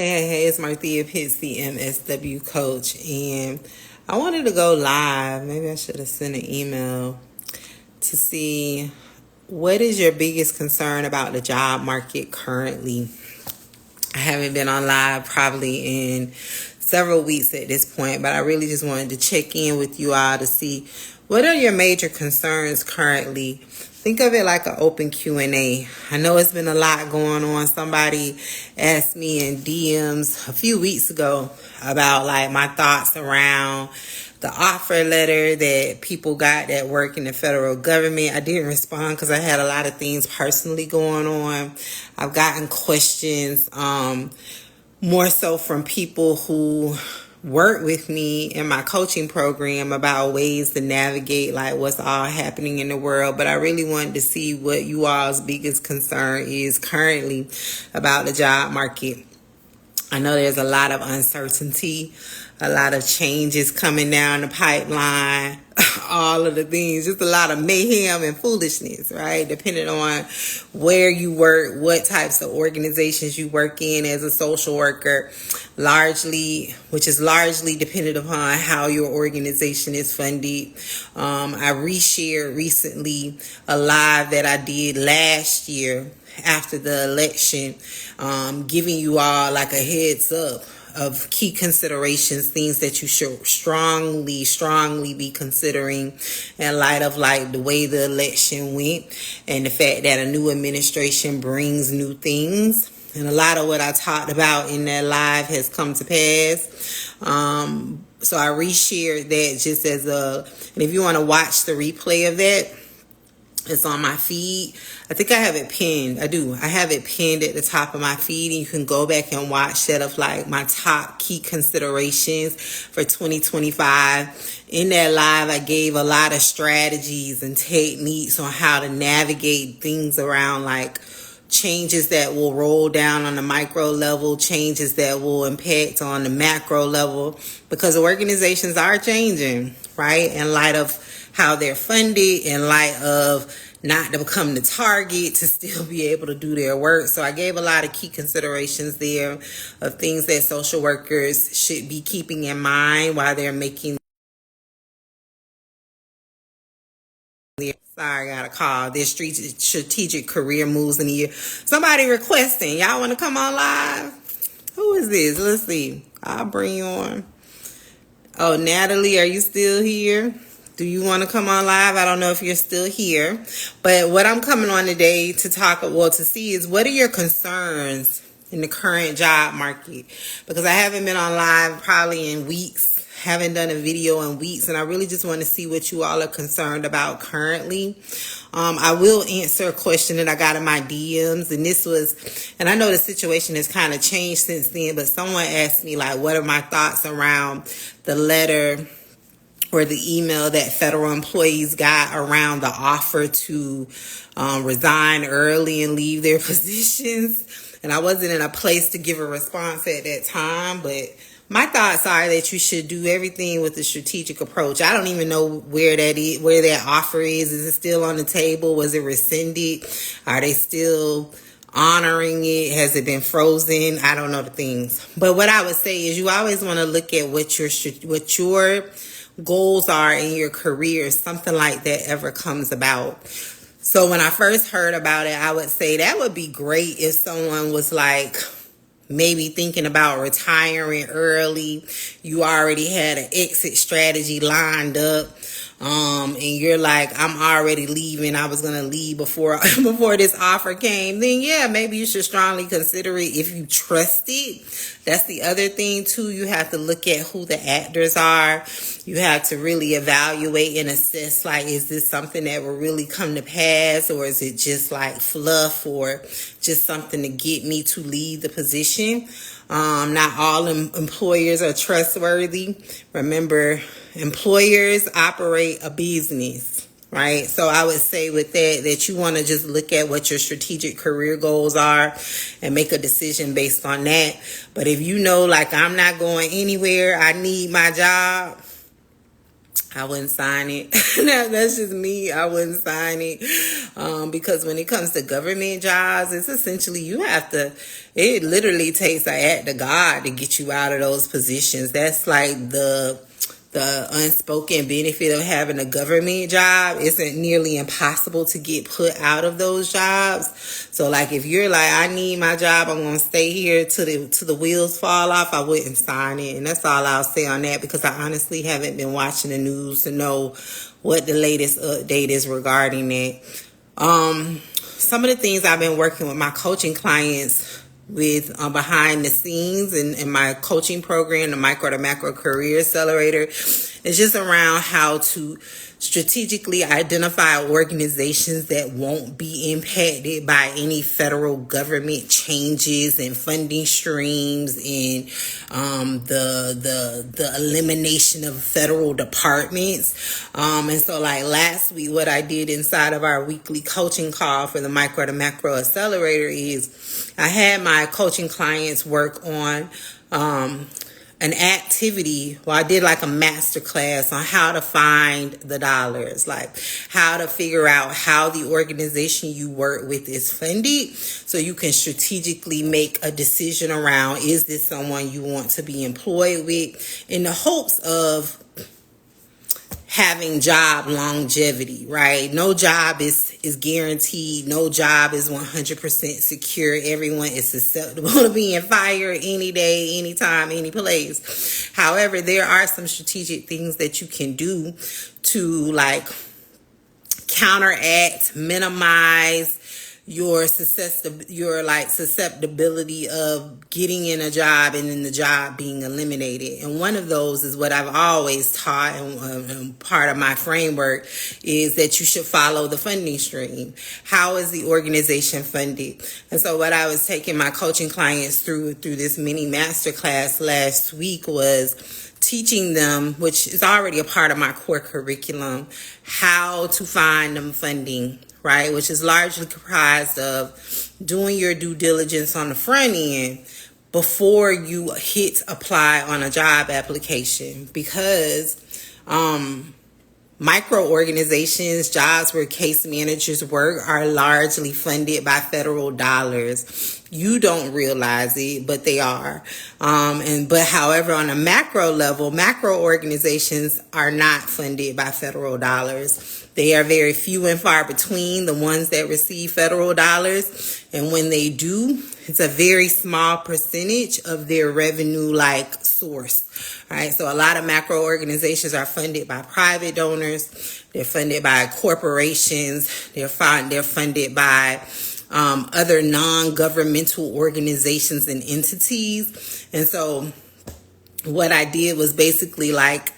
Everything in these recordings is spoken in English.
Hey, it's Marthea Pitts, the MSW coach, and I wanted to go live. Maybe I should have sent an email to see what is your biggest concern about the job market currently. I haven't been on live probably in several weeks at this point, but I really just wanted to check in with you all to see what are your major concerns currently. Think of it like an open Q&A. I know it's been a lot going on. Somebody asked me in DMs a few weeks ago about like my thoughts around the offer letter that people got that work in the federal government. I didn't respond because I had a lot of things personally going on. I've gotten questions more so from people who work with me in my coaching program about ways to navigate like what's all happening in the world. But I really wanted to see what you all's biggest concern is currently about the job market. I know there's a lot of uncertainty, a lot of changes coming down the pipeline, all of the things, just a lot of mayhem and foolishness, right? Depending on where you work, what types of organizations you work in as a social worker, which is largely dependent upon how your organization is funded. I reshared recently a live that I did last year after the election, giving you all like a heads up of key considerations, things that you should strongly be considering in light of like the way the election went and the fact that a new administration brings new things. And a lot of what I talked about in that live has come to pass. So I reshared that just and if you want to watch the replay of that, it's on my feed. I think I have it pinned. I do. I have it pinned at the top of my feed, and you can go back and watch that of like my top key considerations for 2025. In that live, I gave a lot of strategies and techniques on how to navigate things around like changes that will roll down on the micro level, changes that will impact on the macro level, because organizations are changing, right? In light of how they're funded, in light of not to become the target, to still be able to do their work. So I gave a lot of key considerations there of things that social workers should be keeping in mind while they're making. Sorry, I got a call. There's strategic career moves in the year. Somebody requesting. Y'all want to come on live? Who is this? Let's see. I'll bring you on. Oh, Natalie, are you still here? Do you want to come on live? I don't know if you're still here. But what I'm coming on today to see is what are your concerns in the current job market? Because I haven't been on live probably in weeks. Haven't done a video in weeks, and I really just want to see what you all are concerned about currently. I will answer a question that I got in my DMs, and I know the situation has kind of changed since then, but someone asked me like, what are my thoughts around the letter or the email that federal employees got around the offer to resign early and leave their positions. And I wasn't in a place to give a response at that time, but my thoughts are that you should do everything with a strategic approach. I don't even know where that offer is. Is it still on the table? Was it rescinded? Are they still honoring it? Has it been frozen? I don't know the things. But what I would say is you always want to look at what your goals are in your career if something like that ever comes about. So when I first heard about it, I would say that would be great if someone was like maybe thinking about retiring early. You already had an exit strategy lined up. And you're like, I'm already leaving. I was going to leave before this offer came. Then yeah, maybe you should strongly consider it if you trust it. That's the other thing too. You have to look at who the actors are. You have to really evaluate and assess, like, is this something that will really come to pass, or is it just like fluff or just something to get me to leave the position? Not all employers are trustworthy. Remember, employers operate a business, right? So I would say with that you want to just look at what your strategic career goals are and make a decision based on that. But if you know, like, I'm not going anywhere, I need my job, I wouldn't sign it. That's just me. I wouldn't sign it. Because when it comes to government jobs, it's essentially it literally takes an act of God to get you out of those positions. That's like the unspoken benefit of having a government job. Isn't nearly impossible to get put out of those jobs. So like if you're like, I need my job, I'm gonna stay here till the wheels fall off, I wouldn't sign it. And that's all I'll say on that, because I honestly haven't been watching the news to know what the latest update is regarding it. Some of the things I've been working with my coaching clients with behind the scenes in my coaching program, the Micro to Macro Career Accelerator, is just around how to strategically identify organizations that won't be impacted by any federal government changes and funding streams and the elimination of federal departments. And so like last week, what I did inside of our weekly coaching call for the Micro to Macro Accelerator is I had my coaching clients work on an activity. Well, I did like a master class on how to find the dollars, like how to figure out how the organization you work with is funded, so you can strategically make a decision around, is this someone you want to be employed with, in the hopes of having job longevity, right? No job is guaranteed. No job is 100% secure. Everyone is susceptible to being fired any day, anytime, any place. However, there are some strategic things that you can do to like counteract, minimize your susceptibility of getting in a job and then the job being eliminated. And one of those is what I've always taught, and part of my framework is that you should follow the funding stream. How is the organization funded? And so what I was taking my coaching clients through this mini masterclass last week was teaching them, which is already a part of my core curriculum, how to find them funding, right? Which is largely comprised of doing your due diligence on the front end before you hit apply on a job application. Because micro organizations, jobs where case managers work, are largely funded by federal dollars. You don't realize it, but they are. But however, on a macro level, macro organizations are not funded by federal dollars. They are very few and far between, the ones that receive federal dollars. And when they do, it's a very small percentage of their revenue like source. All right. So a lot of macro organizations are funded by private donors. They're funded by corporations. They're funded by other non-governmental organizations and entities. And so what I did was basically like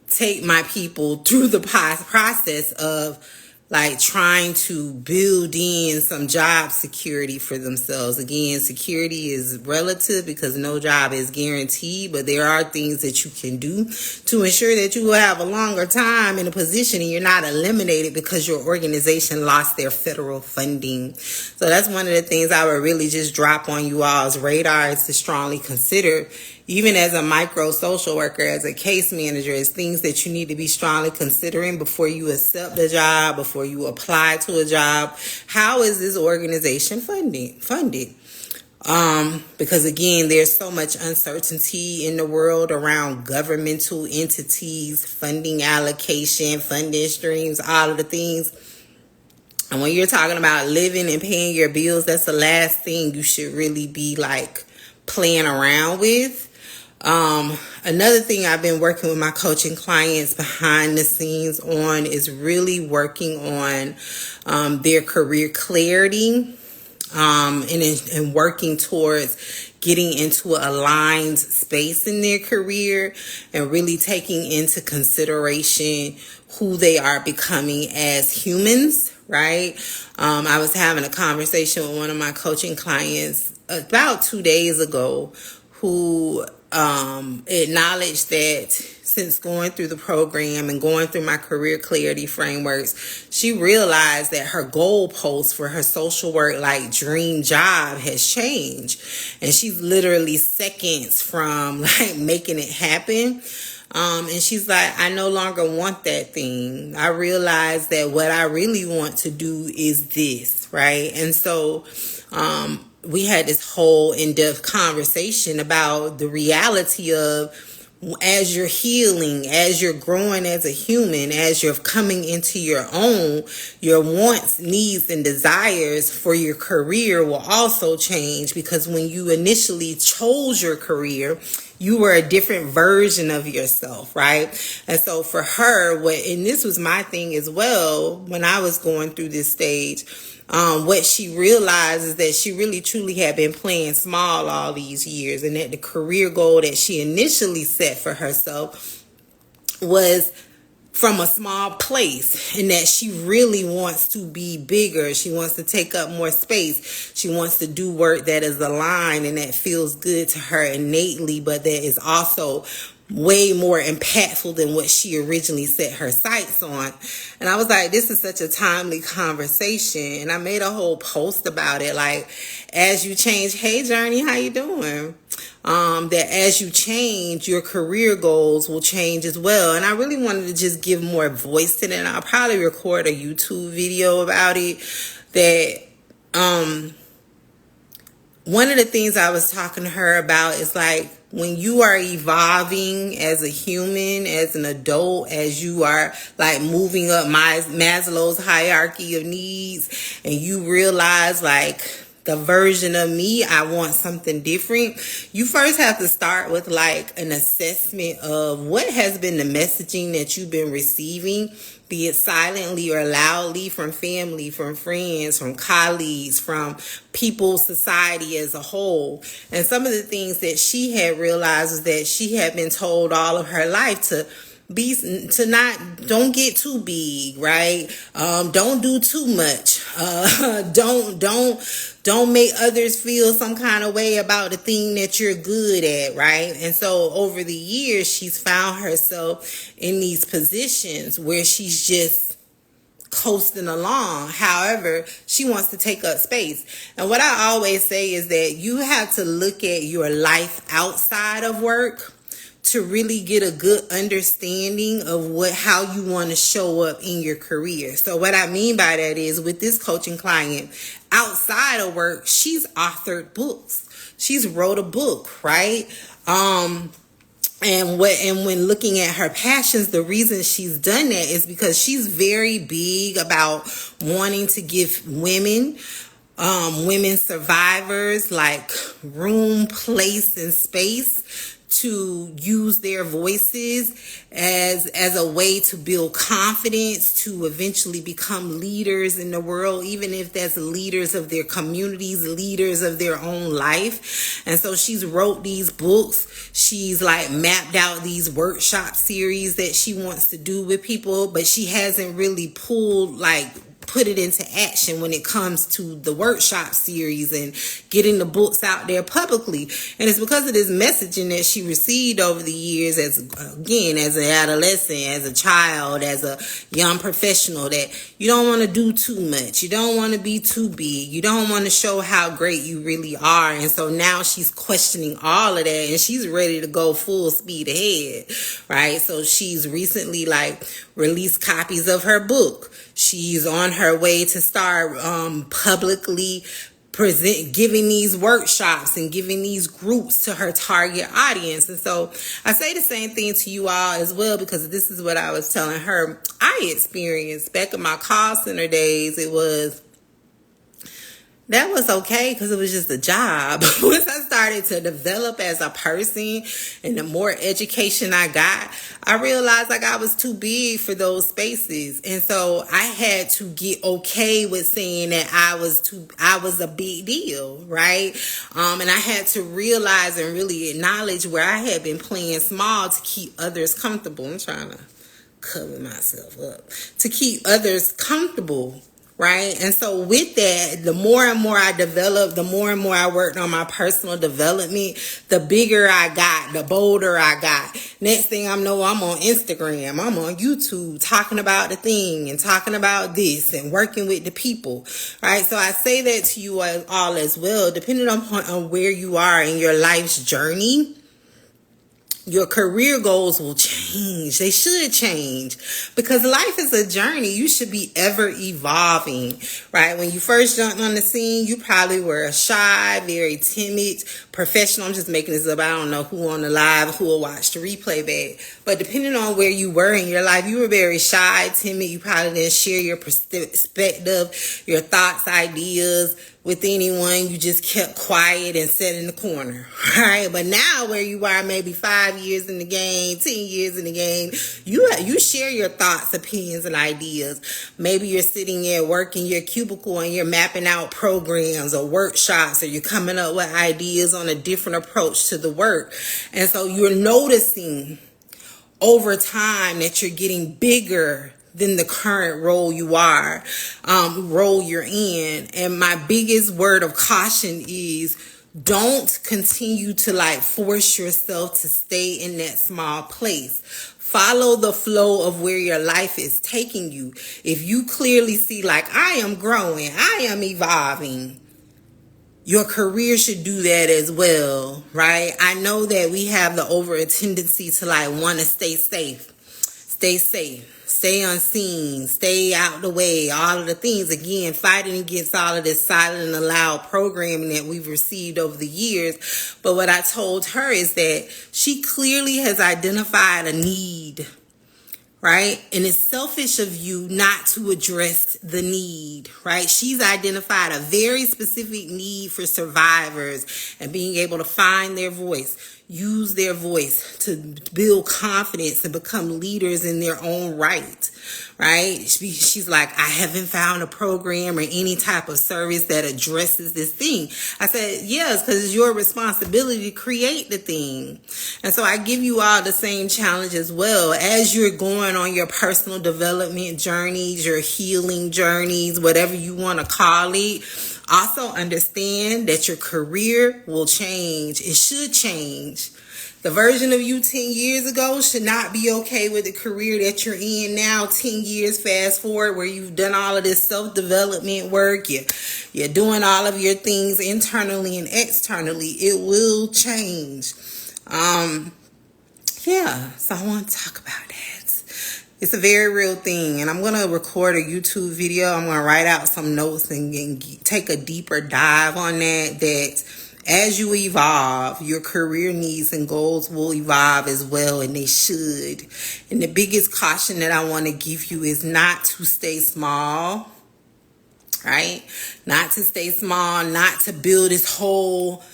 take my people through the process of like trying to build in some job security for themselves. Again, security is relative because no job is guaranteed, but there are things that you can do to ensure that you will have a longer time in a position and you're not eliminated because your organization lost their federal funding. So that's one of the things I would really just drop on you all's radar, is to strongly consider, even as a micro social worker, as a case manager, is things that you need to be strongly considering before you accept a job, before you apply to a job. How is this organization funded? Because again, there's so much uncertainty in the world around governmental entities, funding allocation, funding streams, all of the things. And when you're talking about living and paying your bills, that's the last thing you should really be like playing around with. Another thing I've been working with my coaching clients behind the scenes on is really working on their career clarity, and working towards getting into an aligned space in their career and really taking into consideration who they are becoming as humans, right? I was having a conversation with one of my coaching clients about 2 days ago who acknowledged that since going through the program and going through my career clarity frameworks, she realized that her goalpost for her social work like dream job has changed, and she's literally seconds from like making it happen. And she's like, I no longer want that thing. I realize that what I really want to do is this, right? And so we had this whole in-depth conversation about the reality of, as you're healing, as you're growing as a human, as you're coming into your own, your wants, needs, and desires for your career will also change, because when you initially chose your career, you were a different version of yourself, right? And so for her, and this was my thing as well, when I was going through this stage, what she realized is that she really truly had been playing small all these years, and that the career goal that she initially set for herself was from a small place, and that she really wants to be bigger. She wants to take up more space. She wants to do work that is aligned and that feels good to her innately, but that is also way more impactful than what she originally set her sights on. And I was like, this is such a timely conversation. And I made a whole post about it. Like, as you change, hey Journey, how you doing? That as you change, your career goals will change as well. And I really wanted to just give more voice to that. And I'll probably record a YouTube video about it. That one of the things I was talking to her about is like, when you are evolving as a human, as an adult, as you are like moving up Maslow's hierarchy of needs, and you realize like, the version of me, I want something different. You first have to start with like an assessment of what has been the messaging that you've been receiving, be it silently or loudly, from family, from friends, from colleagues, from people, society as a whole. And some of the things that she had realized is that she had been told all of her life don't get too big, right? Don't do too much. Don't make others feel some kind of way about the thing that you're good at, right? And so over the years, she's found herself in these positions where she's just coasting along. However, she wants to take up space. And what I always say is that you have to look at your life outside of work to really get a good understanding of how you want to show up in your career. So what I mean by that is, with this coaching client, outside of work, she's authored books. She's wrote a book, right? And when looking at her passions, the reason she's done that is because she's very big about wanting to give women survivors like room, place, and space to use their voices as a way to build confidence, to eventually become leaders in the world, even if that's leaders of their communities, leaders of their own life. And so she's wrote these books. She's like mapped out these workshop series that she wants to do with people, but she hasn't really put it into action when it comes to the workshop series and getting the books out there publicly. And it's because of this messaging that she received over the years as an adolescent, as a child, as a young professional, that you don't want to do too much. You don't want to be too big. You don't want to show how great you really are. And so now she's questioning all of that, and she's ready to go full speed ahead, right? So she's recently released copies of her book. She's on her way to start publicly giving these workshops and giving these groups to her target audience. And so I say the same thing to you all as well, because this is what I was telling her I experienced back in my call center days. That was okay because it was just a job. Once I started to develop as a person and the more education I got, I realized I was too big for those spaces. And so I had to get okay with saying that I was a big deal, right? And I had to realize and really acknowledge where I had been playing small to keep others comfortable. I'm trying to cover myself up. To keep others comfortable. Right. And so with that, the more and more I developed, the more and more I worked on my personal development, the bigger I got, the bolder I got. Next thing I know, I'm on Instagram, I'm on YouTube talking about the thing and talking about this and working with the people. Right. So I say that to you all as well, depending on where you are in your life's journey. Your career goals will change. They should change because life is a journey. You should be ever evolving, right? When you first jumped on the scene, you probably were shy, very timid, professional. I'm just making this up. I don't know who on the live, who will watch the replay back. But depending on where you were in your life, you were very shy, timid. You probably didn't share your perspective, your thoughts, ideas with anyone. You just kept quiet and sat in the corner, right? But now where you are, maybe 5 years in the game, 10 years in the game, you share your thoughts, opinions, and ideas. Maybe you're sitting at work in your cubicle and you're mapping out programs or workshops, or you're coming up with ideas on a different approach to the work. And so you're noticing over time that you're getting bigger than the current role you're in. And my biggest word of caution is don't continue to force yourself to stay in that small place. Follow the flow of where your life is taking you. If you clearly see I am growing, I am evolving, your career should do that as well, right? I know that we have the over a tendency to want to stay safe, stay unseen, stay out the way, all of the things. Again, fighting against all of this silent and loud programming that we've received over the years. But what I told her is that she clearly has identified a need, right? And it's selfish of you not to address the need, right? She's identified a very specific need for survivors and being able to find their voice, use their voice to build confidence and become leaders in their own right, right? She's like, I haven't found a program or any type of service that addresses this thing. I said, yes, because it's your responsibility to create the thing. And so I give you all the same challenge as well. As you're going on your personal development journeys, your healing journeys, whatever you want to call it, also understand that your career will change. It should change. The version of you 10 years ago should not be okay with the career that you're in now, 10 years fast forward, where you've done all of this self-development work. You're doing all of your things internally and externally. It will change. So I want to talk about that. It's a very real thing, and I'm going to record a YouTube video. I'm going to write out some notes and take a deeper dive on that as you evolve, your career needs and goals will evolve as well, and they should. And the biggest caution that I want to give you is not to stay small, right? Not to stay small, not to build this whole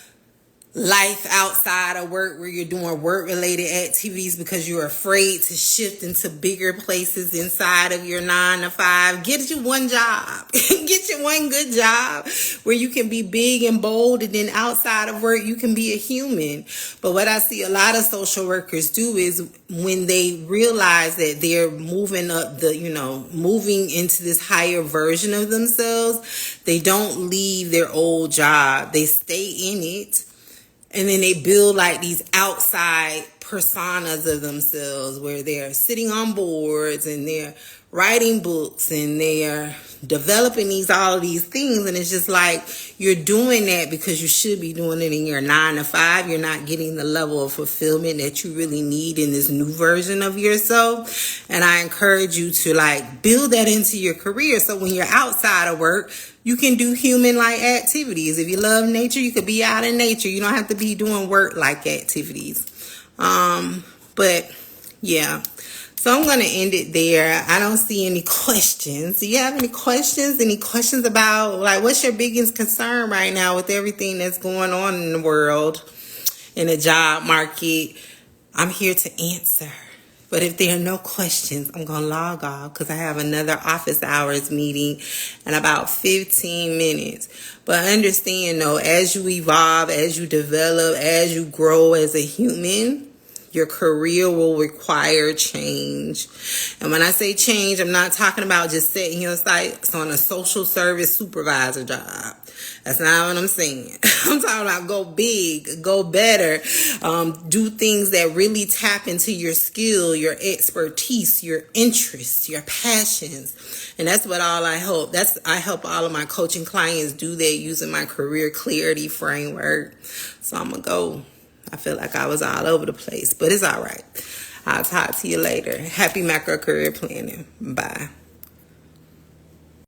life outside of work where you're doing work-related activities because you're afraid to shift into bigger places inside of your 9 to 5. Get you one job. Get you one good job where you can be big and bold, and then outside of work you can be a human. But what I see a lot of social workers do is when they realize that they're moving up moving into this higher version of themselves, they don't leave their old job. They stay in it. And then they build these outside personas of themselves where they're sitting on boards and they're writing books and they're developing all of these things. And it's just you're doing that because you should be doing it in your 9 to 5. You're not getting the level of fulfillment that you really need in this new version of yourself. And I encourage you to build that into your career. So when you're outside of work, you can do human-like activities. If you love nature, you could be out in nature. You don't have to be doing work-like activities. But yeah. So I'm going to end it there. I don't see any questions. Do you have any questions? Any questions about what's your biggest concern right now with everything that's going on in the world, in the job market? I'm here to answer. But if there are no questions, I'm going to log off because I have another office hours meeting in about 15 minutes. But understand, though, as you evolve, as you develop, as you grow as a human, your career will require change. And when I say change, I'm not talking about just setting your sights on a social service supervisor job. That's not what I'm saying. I'm talking about go big, go better, do things that really tap into your skill, your expertise, your interests, your passions. And that's what I help all of my coaching clients do that using my career clarity framework. So I'm going to go. I feel like I was all over the place, but it's all right. I'll talk to you later. Happy macro career planning. Bye.